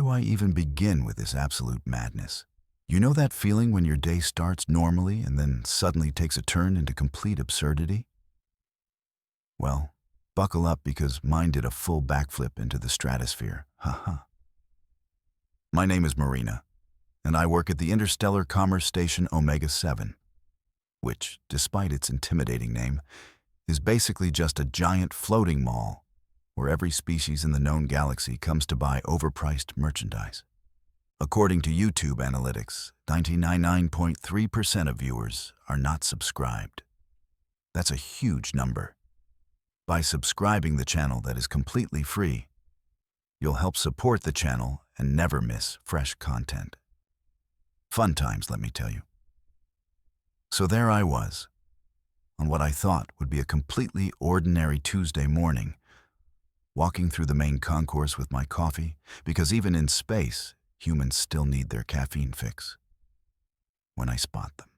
do I even begin with this absolute madness? You know that feeling when your day starts normally and then suddenly takes a turn into complete absurdity? Well, buckle up because mine did a full backflip into the stratosphere. Haha. My name is Marina, and I work at the Interstellar Commerce Station Omega-7, which, despite its intimidating name, is basically just a giant floating mall where every species in the known galaxy comes to buy overpriced merchandise. According to YouTube analytics, 99.3% of viewers are not subscribed. That's a huge number. By subscribing the channel that is completely free, you'll help support the channel and never miss fresh content. Fun times, let me tell you. So there I was, on what I thought would be a completely ordinary Tuesday morning, walking through the main concourse with my coffee, because even in space, humans still need their caffeine fix. When I spot them.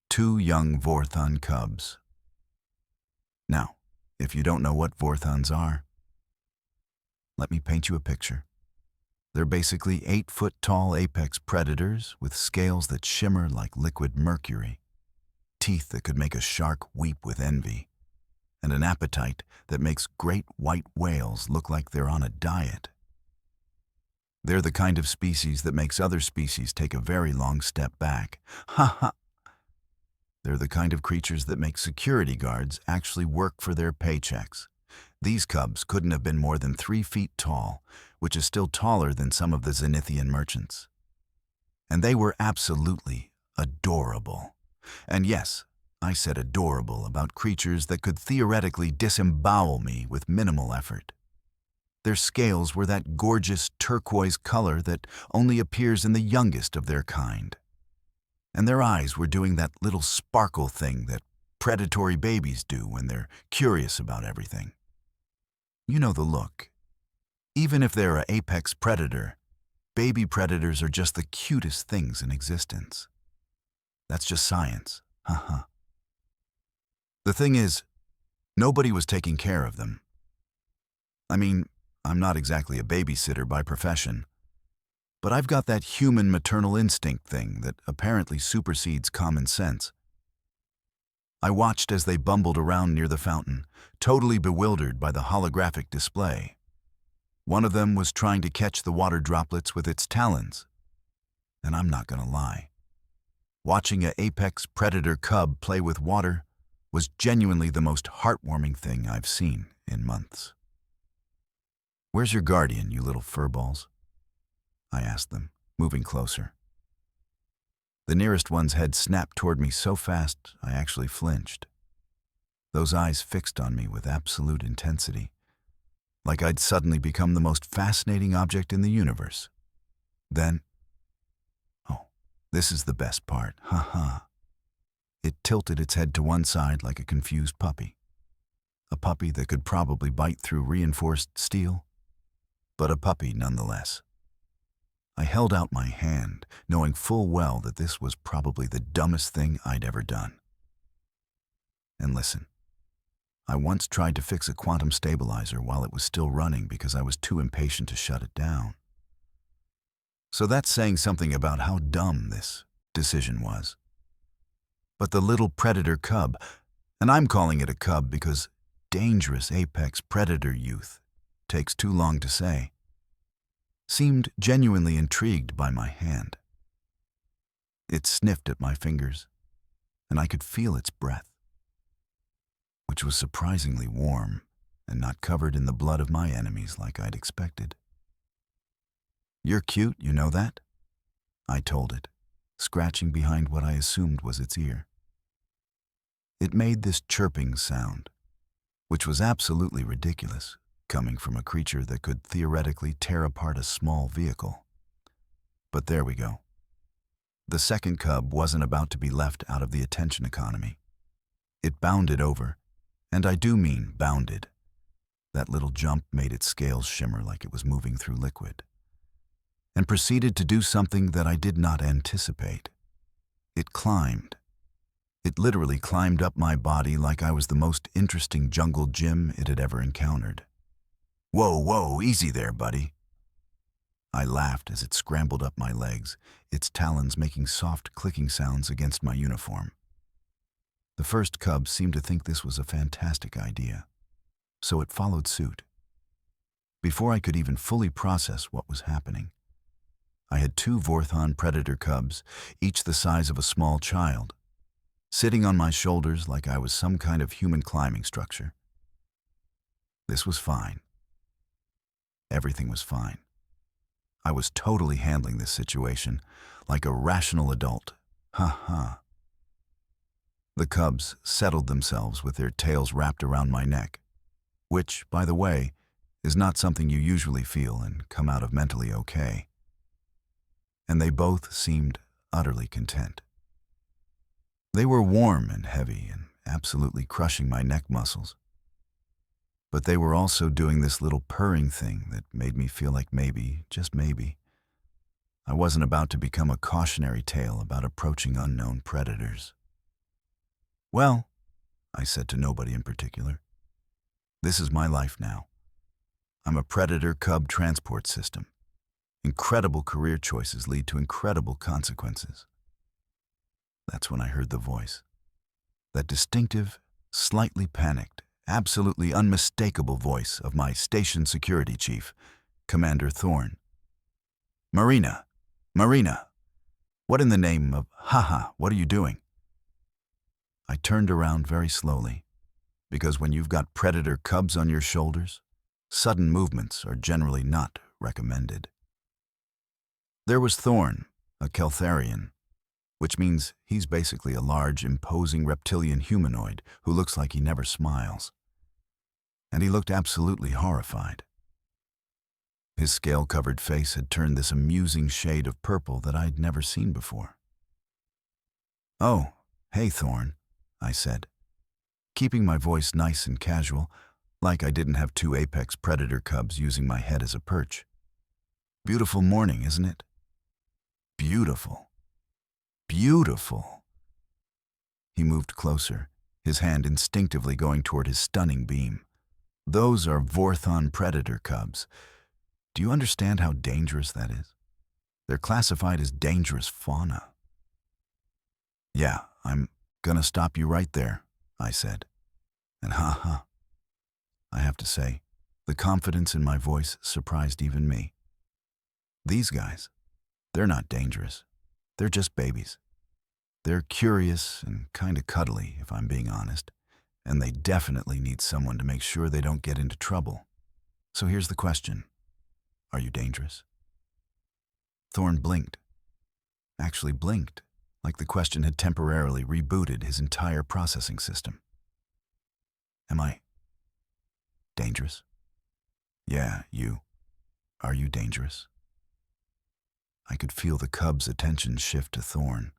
2 young Vorthon cubs. Now, if you don't know what Vorthons are, let me paint you a picture. They're basically 8-foot-tall apex predators with scales that shimmer like liquid mercury, teeth that could make a shark weep with envy, and an appetite that makes great white whales look like they're on a diet. They're the kind of species that makes other species take a very long step back. Ha ha! They're the kind of creatures that make security guards actually work for their paychecks. These cubs couldn't have been more than 3 feet tall, which is still taller than some of the Zenithian merchants. And they were absolutely adorable. And yes, I said adorable about creatures that could theoretically disembowel me with minimal effort. Their scales were that gorgeous turquoise color that only appears in the youngest of their kind. And their eyes were doing that little sparkle thing that predatory babies do when they're curious about everything. You know the look. Even if they're an apex predator, baby predators are just the cutest things in existence. That's just science. Haha. The thing is, nobody was taking care of them. I mean, I'm not exactly a babysitter by profession, but I've got that human maternal instinct thing that apparently supersedes common sense. I watched as they bumbled around near the fountain, totally bewildered by the holographic display. One of them was trying to catch the water droplets with its talons. And I'm not gonna lie. Watching an apex predator cub play with water was genuinely the most heartwarming thing I've seen in months. "Where's your guardian, you little furballs?" I asked them, moving closer. The nearest one's head snapped toward me so fast I actually flinched. Those eyes fixed on me with absolute intensity, like I'd suddenly become the most fascinating object in the universe. Then, oh, this is the best part, haha. It tilted its head to one side like a confused puppy. A puppy that could probably bite through reinforced steel, but a puppy nonetheless. I held out my hand, knowing full well that this was probably the dumbest thing I'd ever done. And listen, I once tried to fix a quantum stabilizer while it was still running because I was too impatient to shut it down. So that's saying something about how dumb this decision was. But the little predator cub, and I'm calling it a cub because dangerous apex predator youth takes too long to say, seemed genuinely intrigued by my hand. It sniffed at my fingers, and I could feel its breath, which was surprisingly warm and not covered in the blood of my enemies like I'd expected. "You're cute, you know that?" I told it, scratching behind what I assumed was its ear. It made this chirping sound, which was absolutely ridiculous, coming from a creature that could theoretically tear apart a small vehicle. But there we go. The second cub wasn't about to be left out of the attention economy. It bounded over, and I do mean bounded. That little jump made its scales shimmer like it was moving through liquid, and proceeded to do something that I did not anticipate. It climbed. It literally climbed up my body like I was the most interesting jungle gym it had ever encountered. "Whoa, whoa, easy there, buddy." I laughed as it scrambled up my legs, its talons making soft clicking sounds against my uniform. The first cub seemed to think this was a fantastic idea, so it followed suit. Before I could even fully process what was happening, I had two Vorthon predator cubs, each the size of a small child, sitting on my shoulders like I was some kind of human climbing structure. This was fine. Everything was fine. I was totally handling this situation like a rational adult. Ha ha. The cubs settled themselves with their tails wrapped around my neck, which, by the way, is not something you usually feel and come out of mentally okay. And they both seemed utterly content. They were warm and heavy and absolutely crushing my neck muscles. But they were also doing this little purring thing that made me feel like maybe, just maybe, I wasn't about to become a cautionary tale about approaching unknown predators. Well, I said to nobody in particular, this is my life now. I'm a predator cub transport system. Incredible career choices lead to incredible consequences. That's when I heard the voice. That distinctive, slightly panicked, absolutely unmistakable voice of my station security chief, Commander Thorne. Marina, what in the name of haha, what are you doing? I turned around very slowly, because when you've got predator cubs on your shoulders, sudden movements are generally not recommended. There was Thorne, a Keltharian, which means he's basically a large, imposing reptilian humanoid who looks like he never smiles. And he looked absolutely horrified. His scale-covered face had turned this amusing shade of purple that I'd never seen before. "Oh, hey Thorne," I said, keeping my voice nice and casual, like I didn't have two apex predator cubs using my head as a perch. "Beautiful morning, isn't it?" "Beautiful. Beautiful." He moved closer, his hand instinctively going toward his stunning beam. "Those are Vorthon predator cubs. Do you understand how dangerous that is? They're classified as dangerous fauna." "Yeah, I'm gonna stop you right there," I said. And ha. I have to say, the confidence in my voice surprised even me. These guys, they're not dangerous. They're just babies. They're curious and kinda cuddly, if I'm being honest, and they definitely need someone to make sure they don't get into trouble. So here's the question. Are you dangerous? Thorne blinked. Actually blinked, like the question had temporarily rebooted his entire processing system. Am I dangerous? Yeah, you. Are you dangerous? I could feel the cub's attention shift to Thorne.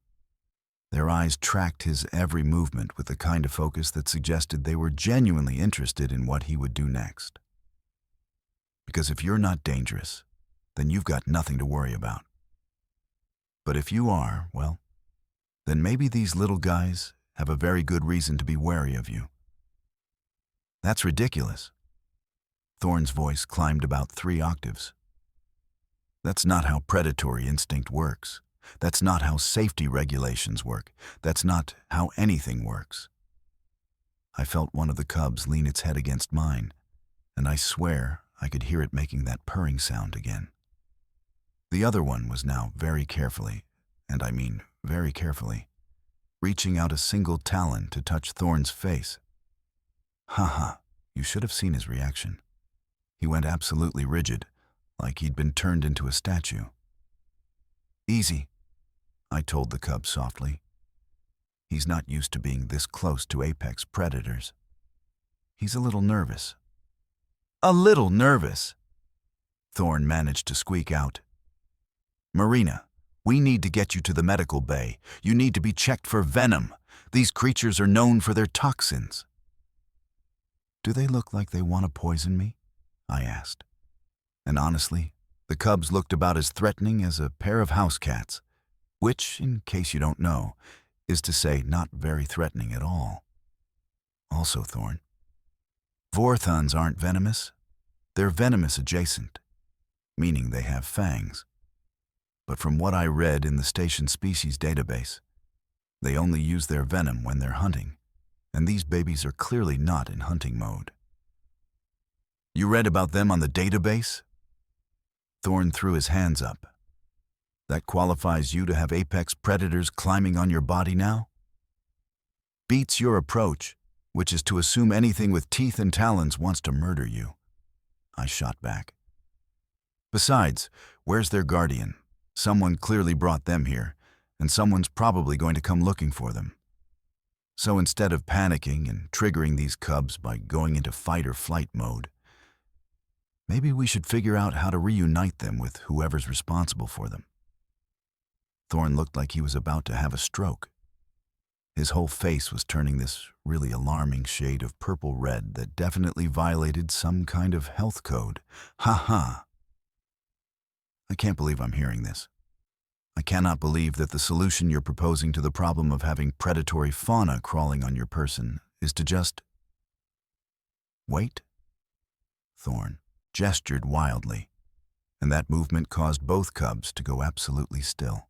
Their eyes tracked his every movement with the kind of focus that suggested they were genuinely interested in what he would do next. Because if you're not dangerous, then you've got nothing to worry about. But if you are, well, then maybe these little guys have a very good reason to be wary of you. That's ridiculous. Thorne's voice climbed about 3 octaves. That's not how predatory instinct works. That's not how safety regulations work. That's not how anything works. I felt one of the cubs lean its head against mine, and I swear I could hear it making that purring sound again. The other one was now very carefully, and I mean very carefully, reaching out a single talon to touch Thorne's face. Haha, you should have seen his reaction. He went absolutely rigid, like he'd been turned into a statue. Easy, I told the cub softly. He's not used to being this close to apex predators. He's a little nervous. A little nervous, Thorne managed to squeak out. Marina, we need to get you to the medical bay. You need to be checked for venom. These creatures are known for their toxins. Do they look like they want to poison me? I asked. And honestly, the cubs looked about as threatening as a pair of house cats, which, in case you don't know, is to say not very threatening at all. Also, Thorne, Vorthons aren't venomous. They're venomous adjacent. meaning they have fangs. But from what I read in the station species database, they only use their venom when they're hunting, and these babies are clearly not in hunting mode. You read about them on the database? Thorn threw his hands up. That qualifies you to have apex predators climbing on your body now? Beats your approach, which is to assume anything with teeth and talons wants to murder you. I shot back. Besides, where's their guardian? Someone clearly brought them here, and someone's probably going to come looking for them. So instead of panicking and triggering these cubs by going into fight or flight mode, maybe we should figure out how to reunite them with whoever's responsible for them. Thorn looked like he was about to have a stroke. His whole face was turning this really alarming shade of purple-red that definitely violated some kind of health code. Ha ha! I can't believe I'm hearing this. I cannot believe that the solution you're proposing to the problem of having predatory fauna crawling on your person is to just wait? Thorn gestured wildly, and that movement caused both cubs to go absolutely still.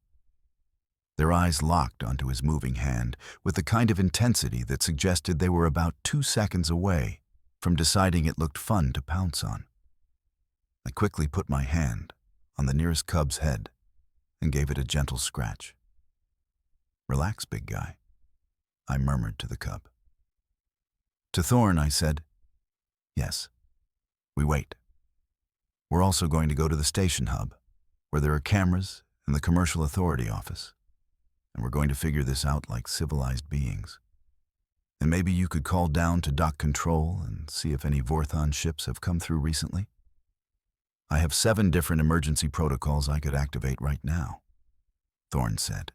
Their eyes locked onto his moving hand with the kind of intensity that suggested they were about 2 seconds away from deciding it looked fun to pounce on. I quickly put my hand on the nearest cub's head and gave it a gentle scratch. "Relax, big guy," I murmured to the cub. To Thorn, I said, "Yes, we wait. We're also going to go to the station hub, where there are cameras and the commercial authority office, and we're going to figure this out like civilized beings. And maybe you could call down to dock control and see if any Vorthon ships have come through recently. I have 7 different emergency protocols I could activate right now," Thorn said.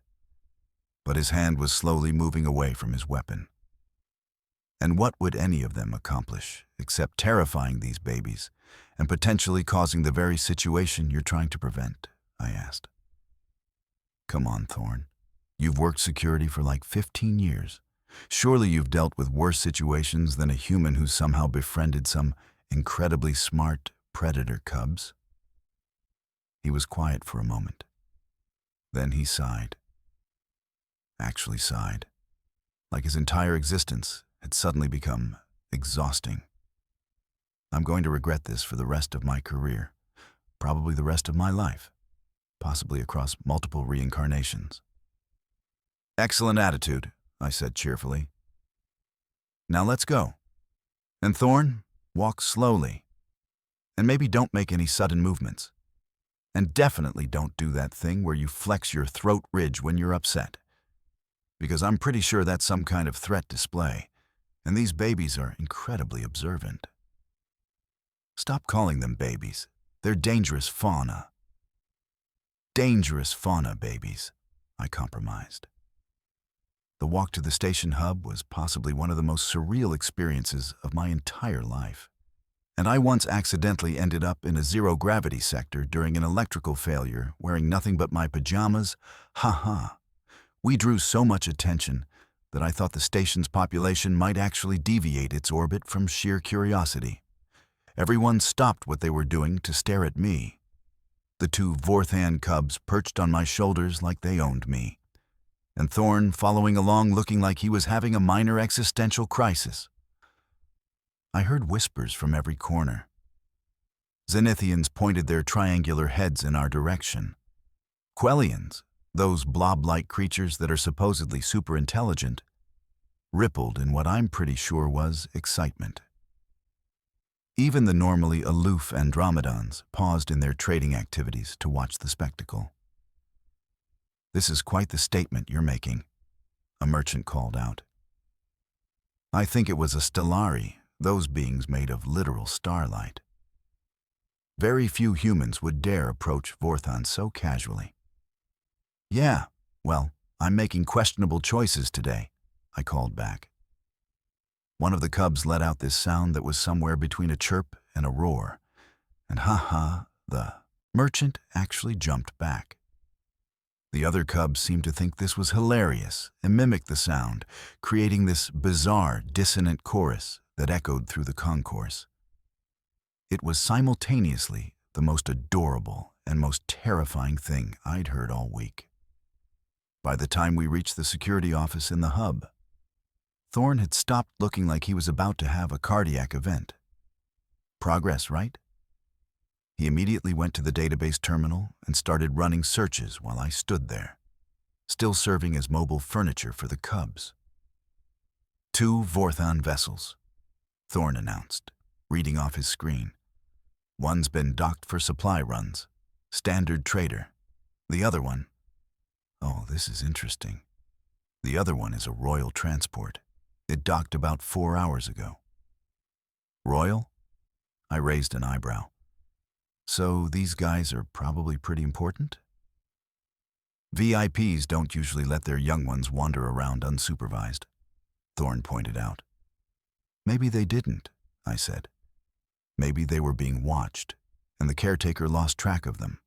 But his hand was slowly moving away from his weapon. And what would any of them accomplish except terrifying these babies and potentially causing the very situation you're trying to prevent? I asked. Come on, Thorn. You've worked security for like 15 years. Surely you've dealt with worse situations than a human who somehow befriended some incredibly smart predator cubs. He was quiet for a moment. Then he sighed. Actually sighed, like his entire existence had suddenly become exhausting. I'm going to regret this for the rest of my career, probably the rest of my life, possibly across multiple reincarnations. Excellent attitude, I said cheerfully. Now let's go. And Thorn, walk slowly. And maybe don't make any sudden movements. And definitely don't do that thing where you flex your throat ridge when you're upset. Because I'm pretty sure that's some kind of threat display, and these babies are incredibly observant. Stop calling them babies. They're dangerous fauna. Dangerous fauna babies, I compromised. The walk to the station hub was possibly one of the most surreal experiences of my entire life. And I once accidentally ended up in a zero-gravity sector during an electrical failure, wearing nothing but my pajamas. Ha ha. We drew so much attention that I thought the station's population might actually deviate its orbit from sheer curiosity. Everyone stopped what they were doing to stare at me. The 2 Vorthan cubs perched on my shoulders like they owned me, and Thorn following along looking like he was having a minor existential crisis. I heard whispers from every corner. Zenithians pointed their triangular heads in our direction. Quellians, those blob-like creatures that are supposedly super intelligent, rippled in what I'm pretty sure was excitement. Even the normally aloof Andromedons paused in their trading activities to watch the spectacle. This is quite the statement you're making, a merchant called out. I think it was a Stellari, those beings made of literal starlight. Very few humans would dare approach Vorthon so casually. Yeah, well, I'm making questionable choices today, I called back. One of the cubs let out this sound that was somewhere between a chirp and a roar, and ha-ha, the merchant actually jumped back. The other cubs seemed to think this was hilarious and mimicked the sound, creating this bizarre, dissonant chorus that echoed through the concourse. It was simultaneously the most adorable and most terrifying thing I'd heard all week. By the time we reached the security office in the hub, Thorn had stopped looking like he was about to have a cardiac event. Progress, right? He immediately went to the database terminal and started running searches while I stood there, still serving as mobile furniture for the Cubs. 2 Vorthon vessels, Thorn announced, reading off his screen. One's been docked for supply runs, standard trader. The other one, oh, this is interesting. The other one is a Royal transport. It docked about 4 hours ago. Royal? I raised an eyebrow. So these guys are probably pretty important? VIPs don't usually let their young ones wander around unsupervised, Thorn pointed out. Maybe they didn't, I said. Maybe they were being watched, and the caretaker lost track of them.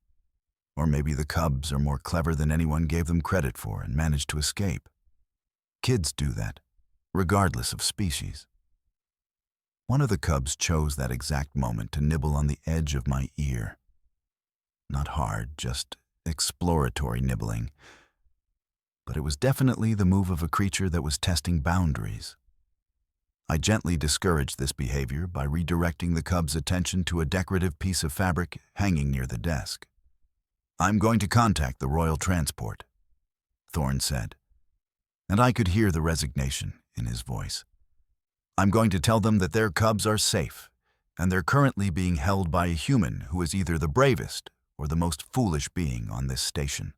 Or maybe the Cubs are more clever than anyone gave them credit for and managed to escape. Kids do that, regardless of species. One of the Cubs chose that exact moment to nibble on the edge of my ear. Not hard, just exploratory nibbling. But it was definitely the move of a creature that was testing boundaries. I gently discouraged this behavior by redirecting the Cub's attention to a decorative piece of fabric hanging near the desk. I'm going to contact the Royal Transport, Thorn said, and I could hear the resignation in his voice. I'm going to tell them that their Cubs are safe, and they're currently being held by a human who is either the bravest or the most foolish being on this station.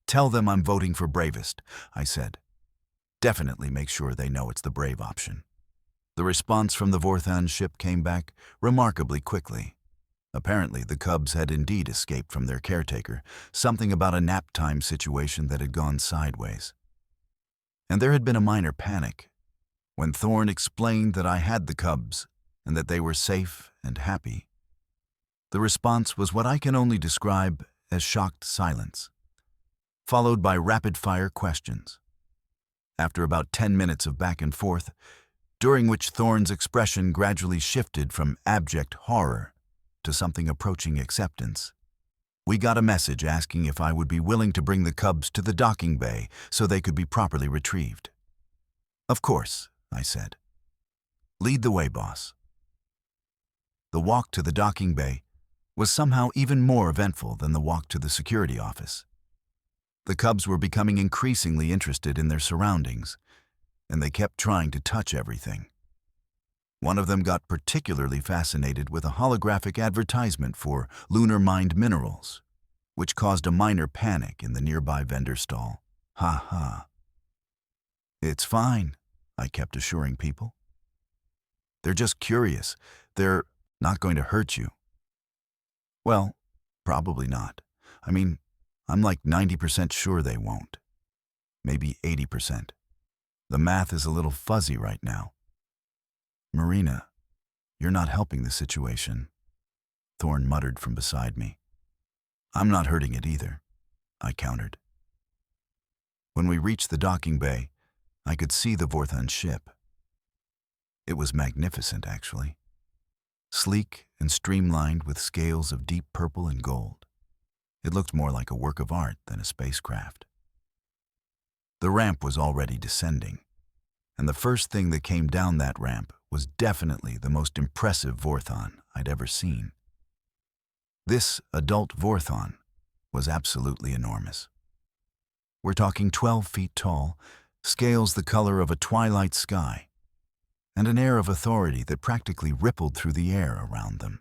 Tell them I'm voting for bravest, I said. Definitely make sure they know it's the brave option. The response from the Vorthon ship came back remarkably quickly. Apparently, the Cubs had indeed escaped from their caretaker, something about a nap time situation that had gone sideways. And there had been a minor panic. When Thorn explained that I had the Cubs and that they were safe and happy, the response was what I can only describe as shocked silence, followed by rapid-fire questions. After about 10 minutes of back and forth, during which Thorn's expression gradually shifted from abject horror to something approaching acceptance, we got a message asking if I would be willing to bring the Cubs to the docking bay so they could be properly retrieved. Of course, I said. Lead the way, boss. The walk to the docking bay was somehow even more eventful than the walk to the security office. The Cubs were becoming increasingly interested in their surroundings, and they kept trying to touch everything. One of them got particularly fascinated with a holographic advertisement for lunar mined minerals, which caused a minor panic in the nearby vendor stall. Ha ha. It's fine, I kept assuring people. They're just curious. They're not going to hurt you. Well, probably not. I mean, I'm like 90% sure they won't. Maybe 80%. The math is a little fuzzy right now. Marina, you're not helping the situation, Thorn muttered from beside me. I'm not hurting it either, I countered. When we reached the docking bay, I could see the Vorthon ship. It was magnificent, actually. Sleek and streamlined with scales of deep purple and gold. It looked more like a work of art than a spacecraft. The ramp was already descending, and the first thing that came down that ramp was definitely the most impressive Vorthon I'd ever seen. This adult Vorthon was absolutely enormous. We're talking 12 feet tall, scales the color of a twilight sky, and an air of authority that practically rippled through the air around them.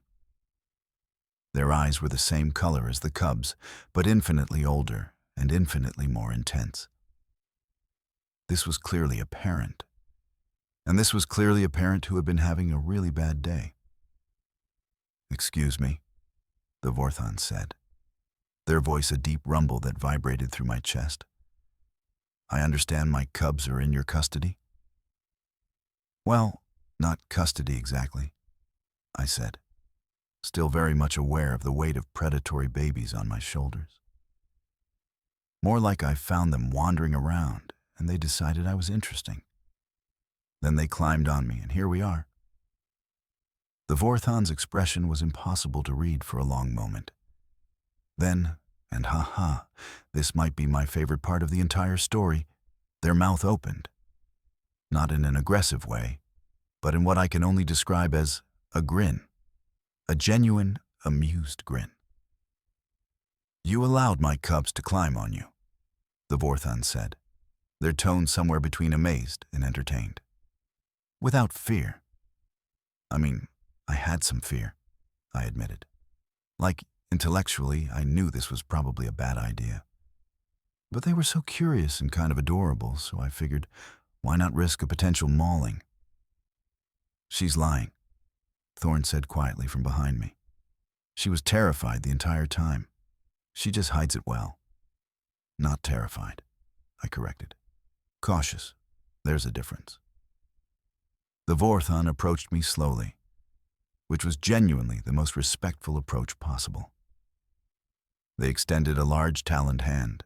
Their eyes were the same color as the Cubs, but infinitely older and infinitely more intense. This was clearly a parent, and this was clearly a parent who had been having a really bad day. Excuse me, the Vorthon said, their voice a deep rumble that vibrated through my chest. I understand my Cubs are in your custody? Well, not custody exactly, I said, still very much aware of the weight of predatory babies on my shoulders. More like I found them wandering around, and they decided I was interesting. Then they climbed on me, and here we are. The Vorthon's expression was impossible to read for a long moment. Then, and ha-ha, this might be my favorite part of the entire story, their mouth opened. Not in an aggressive way, but in what I can only describe as a grin. A genuine, amused grin. "You allowed my cubs to climb on you," the Vorthon said, their tone somewhere between amazed and entertained. "Without fear." I mean, I had some fear, I admitted. Like, intellectually, I knew this was probably a bad idea. But they were so curious and kind of adorable, so I figured, why not risk a potential mauling? "She's lying," Thorn said quietly from behind me. "She was terrified the entire time. She just hides it well." "Not terrified," I corrected. "Cautious. There's a difference." The Vorthon approached me slowly, which was genuinely the most respectful approach possible. They extended a large taloned hand,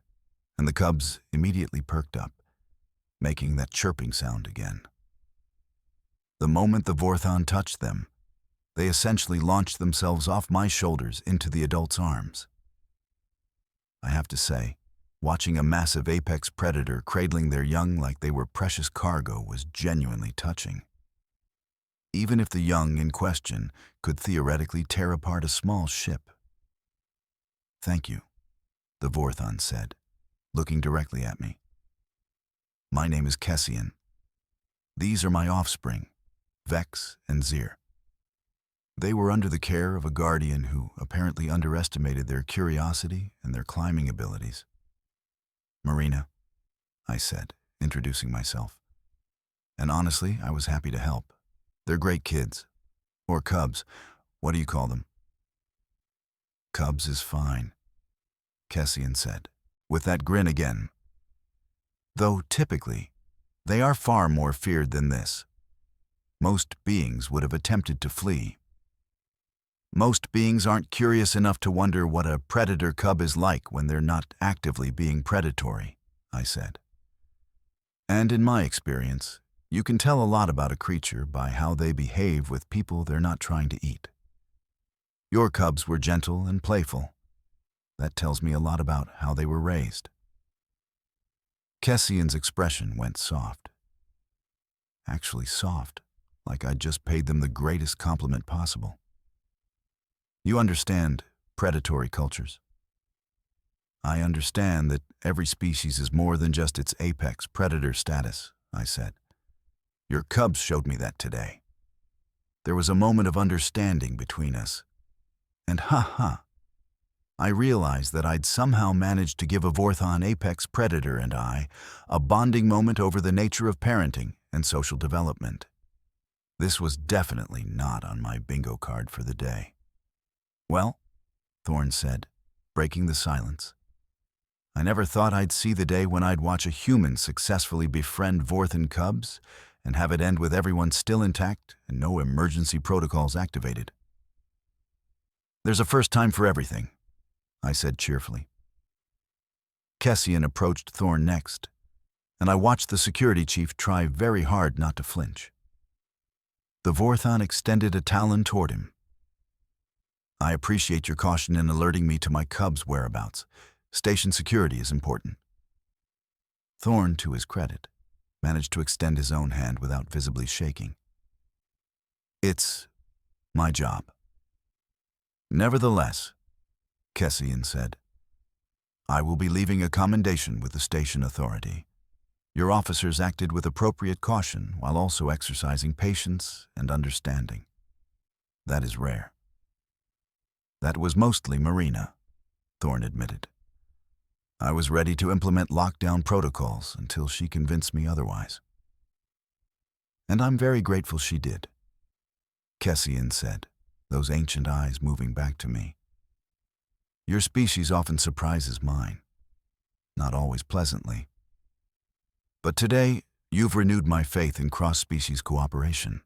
and the cubs immediately perked up, making that chirping sound again. The moment the Vorthon touched them, they essentially launched themselves off my shoulders into the adult's arms. I have to say, watching a massive apex predator cradling their young like they were precious cargo was genuinely touching. Even if the young in question could theoretically tear apart a small ship. "Thank you," the Vorthon said, looking directly at me. "My name is Kessian. These are my offspring, Vex and Zir. They were under the care of a guardian who apparently underestimated their curiosity and their climbing abilities." "Marina," I said, introducing myself. And honestly, I was happy to help. They're great kids. Or cubs. What do you call them? "Cubs is fine," Kessian said, with that grin again. "Though typically, they are far more feared than this. Most beings would have attempted to flee. Most beings aren't curious enough to wonder what a predator cub is like when they're not actively being predatory," I said. "And in my experience, you can tell a lot about a creature by how they behave with people they're not trying to eat. Your cubs were gentle and playful. That tells me a lot about how they were raised." Kessian's expression went soft. Actually soft, like I'd just paid them the greatest compliment possible. "You understand predatory cultures?" "I understand that every species is more than just its apex predator status," I said. "Your cubs showed me that today. There was a moment of understanding between us. And ha-ha, I realized that I'd somehow managed to give a Vorthon apex predator and I a bonding moment over the nature of parenting and social development. This was definitely not on my bingo card for the day." "Well," Thorn said, breaking the silence, "I never thought I'd see the day when I'd watch a human successfully befriend Vorthon cubs and have it end with everyone still intact and no emergency protocols activated." "There's a first time for everything," I said cheerfully. Kessian approached Thorn next, and I watched the security chief try very hard not to flinch. The Vorthon extended a talon toward him. "I appreciate your caution in alerting me to my cubs' whereabouts. Station security is important." Thorn, to his credit, managed to extend his own hand without visibly shaking. "It's my job." "Nevertheless," Kessian said, "I will be leaving a commendation with the station authority. Your officers acted with appropriate caution while also exercising patience and understanding. That is rare." "That was mostly Marina," Thorn admitted. "I was ready to implement lockdown protocols until she convinced me otherwise." "And I'm very grateful she did," Kessian said, those ancient eyes moving back to me. "Your species often surprises mine, not always pleasantly. But today, you've renewed my faith in cross-species cooperation."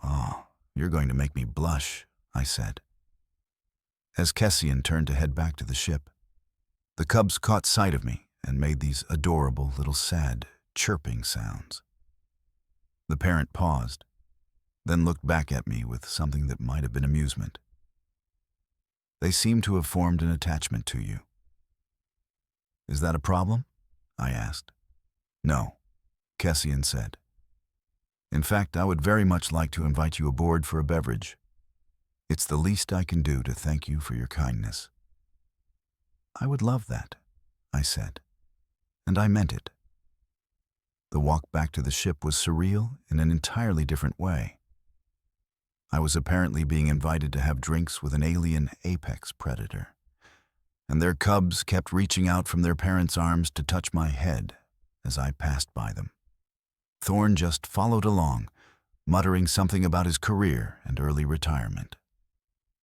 "Oh, you're going to make me blush," I said. As Kessian turned to head back to the ship, the cubs caught sight of me and made these adorable little sad, chirping sounds. The parent paused, then looked back at me with something that might have been amusement. They seem to have formed an attachment to you. Is that a problem? I asked. No, Kessian said. In fact, I would very much like to invite you aboard for a beverage. It's the least I can do to thank you for your kindness. I would love that, I said, and I meant it. The walk back to the ship was surreal in an entirely different way. I was apparently being invited to have drinks with an alien apex predator, and their cubs kept reaching out from their parents' arms to touch my head as I passed by them. Thorn just followed along, muttering something about his career and early retirement.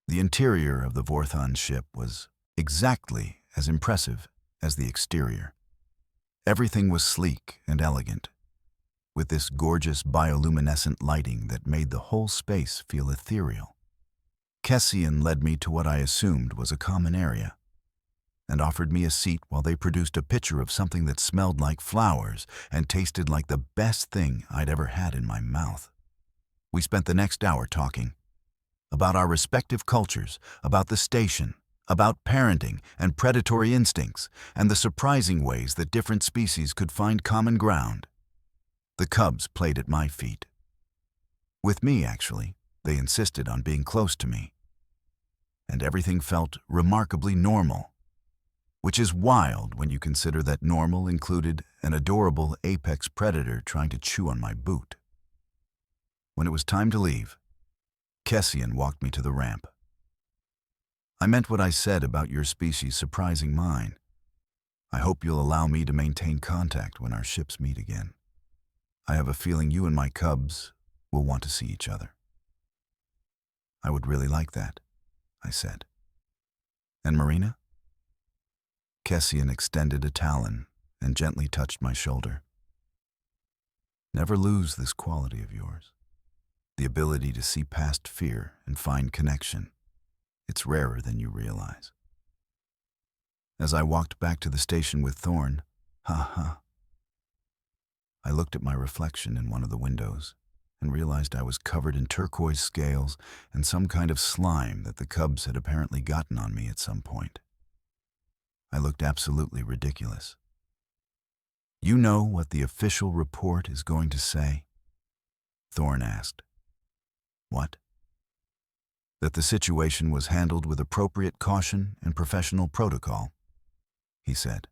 The interior of the Vorthon ship was exactly as impressive as the exterior. Everything was sleek and elegant, with this gorgeous bioluminescent lighting that made the whole space feel ethereal. Kessian led me to what I assumed was a common area, and offered me a seat while they produced a pitcher of something that smelled like flowers and tasted like the best thing I'd ever had in my mouth. We spent the next hour talking about our respective cultures, about the station, about parenting and predatory instincts, and the surprising ways that different species could find common ground. The cubs played at my feet. With me, actually, they insisted on being close to me. And everything felt remarkably normal, which is wild when you consider that normal included an adorable apex predator trying to chew on my boot. When it was time to leave, Kessian walked me to the ramp. I meant what I said about your species surprising mine. I hope you'll allow me to maintain contact when our ships meet again. I have a feeling you and my cubs will want to see each other. I would really like that, I said. And Marina? Kessian extended a talon and gently touched my shoulder. Never lose this quality of yours. The ability to see past fear and find connection. It's rarer than you realize. As I walked back to the station with Thorn, I looked at my reflection in one of the windows and realized I was covered in turquoise scales and some kind of slime that the cubs had apparently gotten on me at some point. I looked absolutely ridiculous. You know what the official report is going to say? Thorn asked. What? That the situation was handled with appropriate caution and professional protocol, he said.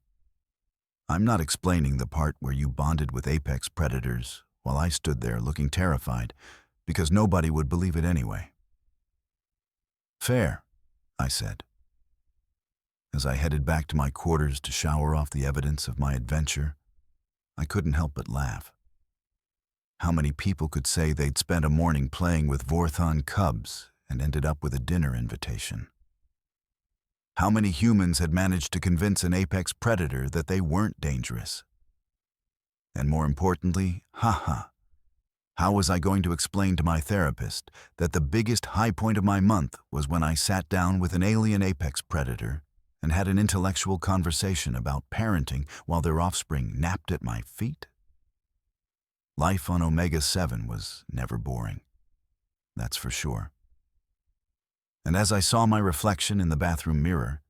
I'm not explaining the part where you bonded with apex predators while I stood there looking terrified, because nobody would believe it anyway. Fair, I said. As I headed back to my quarters to shower off the evidence of my adventure, I couldn't help but laugh. How many people could say they'd spent a morning playing with Vorthon cubs and ended up with a dinner invitation? How many humans had managed to convince an apex predator that they weren't dangerous? And more importantly, how was I going to explain to my therapist that the biggest high point of my month was when I sat down with an alien apex predator and had an intellectual conversation about parenting while their offspring napped at my feet? Life on Omega-7 was never boring, that's for sure. And as I saw my reflection in the bathroom mirror,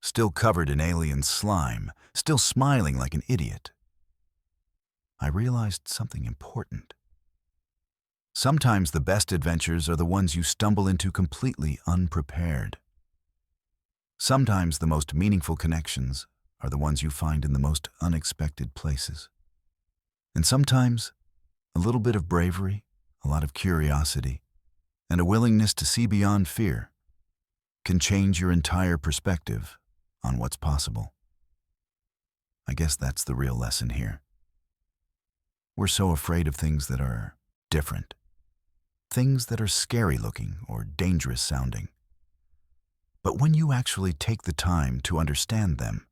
still covered in alien slime, still smiling like an idiot, I realized something important. Sometimes the best adventures are the ones you stumble into completely unprepared. Sometimes the most meaningful connections are the ones you find in the most unexpected places. And sometimes a little bit of bravery, a lot of curiosity, and a willingness to see beyond fear can change your entire perspective on what's possible. I guess that's the real lesson here. We're so afraid of things that are different, things that are scary looking or dangerous sounding. But when you actually take the time to understand them,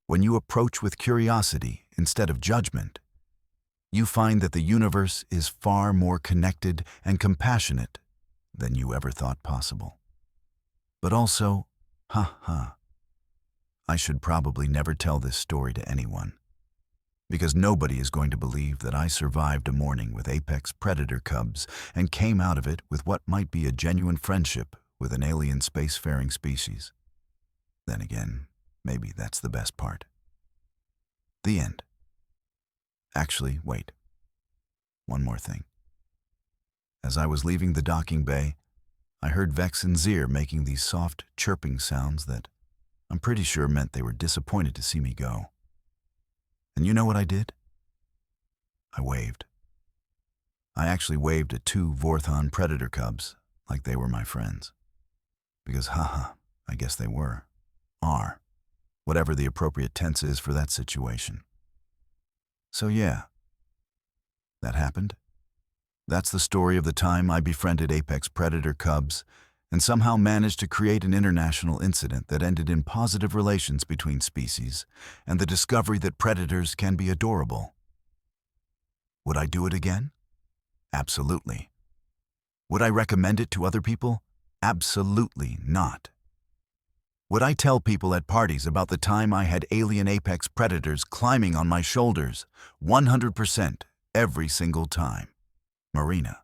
when you approach with curiosity instead of judgment, you find that the universe is far more connected and compassionate than you ever thought possible. But also, I should probably never tell this story to anyone. Because nobody is going to believe that I survived a morning with apex predator cubs and came out of it with what might be a genuine friendship with an alien spacefaring species. Then again, maybe that's the best part. The end. Actually, wait. One more thing. As I was leaving the docking bay, I heard Vex and Zir making these soft, chirping sounds that I'm pretty sure meant they were disappointed to see me go. And you know what I did? I waved. I actually waved at 2 Vorthon predator cubs like they were my friends. Because haha, I guess they were. Are. Whatever the appropriate tense is for that situation. So yeah, that happened. That's the story of the time I befriended apex predator cubs and somehow managed to create an international incident that ended in positive relations between species and the discovery that predators can be adorable. Would I do it again? Absolutely. Would I recommend it to other people? Absolutely not. Would I tell people at parties about the time I had alien apex predators climbing on my shoulders? 100%, every single time. Marina.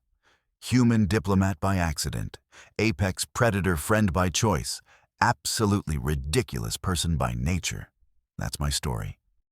Human diplomat by accident. Apex predator friend by choice. Absolutely ridiculous person by nature. That's my story.